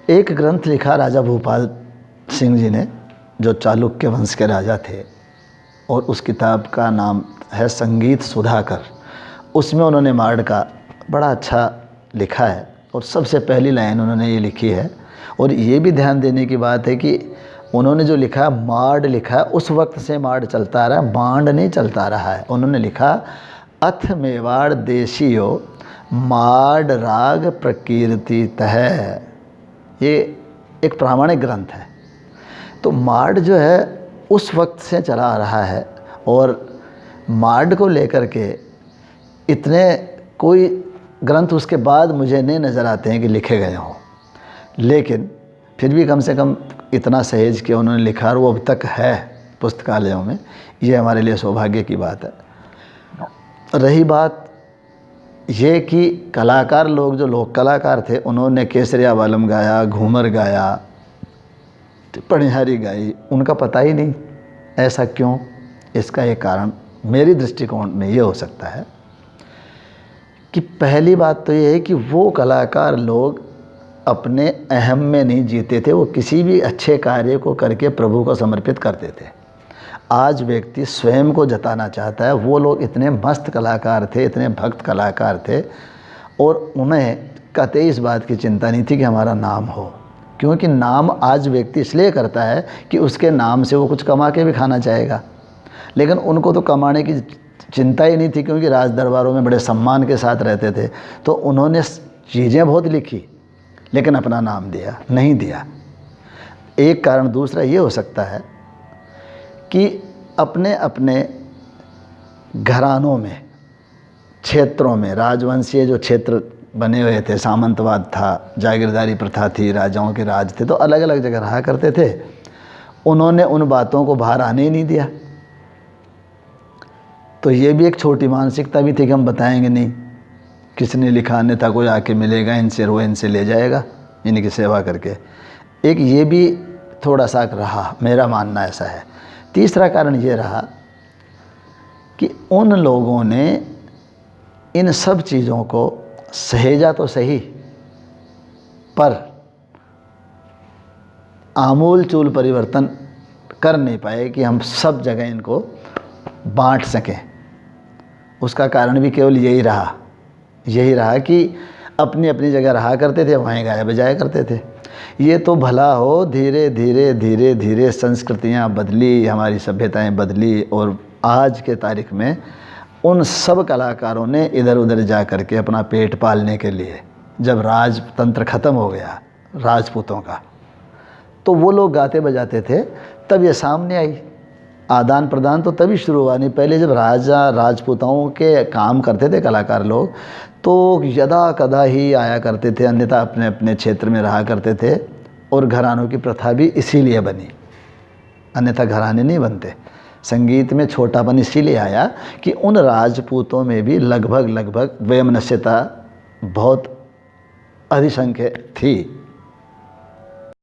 एक ग्रंथ लिखा राजा भूपाल सिंह जी ने, जो चालुक्य वंश के राजा थे, और उस किताब का नाम है संगीत सुधाकर। उसमें उन्होंने मार्ड का बड़ा अच्छा लिखा है, और सबसे पहली लाइन उन्होंने ये लिखी है। और ये भी ध्यान देने की बात है कि उन्होंने जो लिखा मार्ड लिखा, उस वक्त से मार्ड चलता रहा, बांड नहीं चलता रहा है। उन्होंने लिखा अथ मेवाड़ देशियो मार्ड राग प्रकीर्ति तह। ये एक प्रामाणिक ग्रंथ है। तो मार्ड जो है उस वक्त से चला आ रहा है, और मार्ड को लेकर के इतने कोई ग्रंथ उसके बाद मुझे नहीं नज़र आते हैं कि लिखे गए हों, लेकिन फिर भी कम से कम इतना सहेज के उन्होंने लिखा और वो अब तक है पुस्तकालयों में। ये हमारे लिए सौभाग्य की बात है। रही बात ये कि कलाकार लोग, जो लोक कलाकार थे, उन्होंने केसरिया वालम गाया, घूमर गाया, पणिहारी गाई, उनका पता ही नहीं। ऐसा क्यों? इसका एक कारण मेरी दृष्टिकोण में ये हो सकता है कि पहली बात तो ये है कि वो कलाकार लोग अपने अहम में नहीं जीते थे, वो किसी भी अच्छे कार्य को करके प्रभु को समर्पित करते थे। आज व्यक्ति स्वयं को जताना चाहता है, वो लोग इतने मस्त कलाकार थे, इतने भक्त कलाकार थे, और उन्हें कतई इस बात की चिंता नहीं थी कि हमारा नाम हो, क्योंकि नाम आज व्यक्ति इसलिए करता है कि उसके नाम से वो कुछ कमा के भी खाना चाहेगा। लेकिन उनको तो कमाने की चिंता ही नहीं थी, क्योंकि राज दरबारों में बड़े सम्मान के साथ रहते थे। तो उन्होंने चीज़ें बहुत लिखी, लेकिन अपना नाम दिया नहीं दिया। एक कारण दूसरा ये हो सकता है कि अपने अपने घरानों में, क्षेत्रों में, राजवंशीय जो क्षेत्र बने हुए थे, सामंतवाद था, जागीरदारी प्रथा थी, राजाओं के राज थे, तो अलग अलग जगह रहा करते थे। उन्होंने उन बातों को बाहर आने ही नहीं दिया। तो ये भी एक छोटी मानसिकता भी थी कि हम बताएंगे नहीं, किसने लिखा, अन्यथा कोई आके मिलेगा, इनसे रो, इनसे ले जाएगा, इनकी सेवा करके। एक ये भी थोड़ा सा रहा, मेरा मानना ऐसा है। तीसरा कारण ये रहा कि उन लोगों ने इन सब चीज़ों को सहेजा तो सही, पर आमूल चूल परिवर्तन कर नहीं पाए कि हम सब जगह इनको बांट सकें। उसका कारण भी केवल यही रहा कि अपनी अपनी जगह रहा करते थे, वहीं गाया बजाया करते थे। ये तो भला हो, धीरे धीरे धीरे धीरे संस्कृतियाँ बदली, हमारी सभ्यताएं बदली, और आज के तारीख में उन सब कलाकारों ने इधर उधर जा कर के अपना पेट पालने के लिए, जब राजतंत्र ख़त्म हो गया राजपूतों का, तो वो लोग गाते बजाते थे, तब ये सामने आई। आदान प्रदान तो तभी शुरू हुआ, नहीं पहले जब राजा राजपूताओं के काम करते थे कलाकार लोग, तो यदा कदा ही आया करते थे, अन्यथा अपने अपने क्षेत्र में रहा करते थे। और घरानों की प्रथा भी इसीलिए बनी, अन्यथा घराने नहीं बनते। संगीत में छोटापन इसीलिए आया कि उन राजपूतों में भी लगभग वैमनस्यता बहुत अधिसंख्य थी।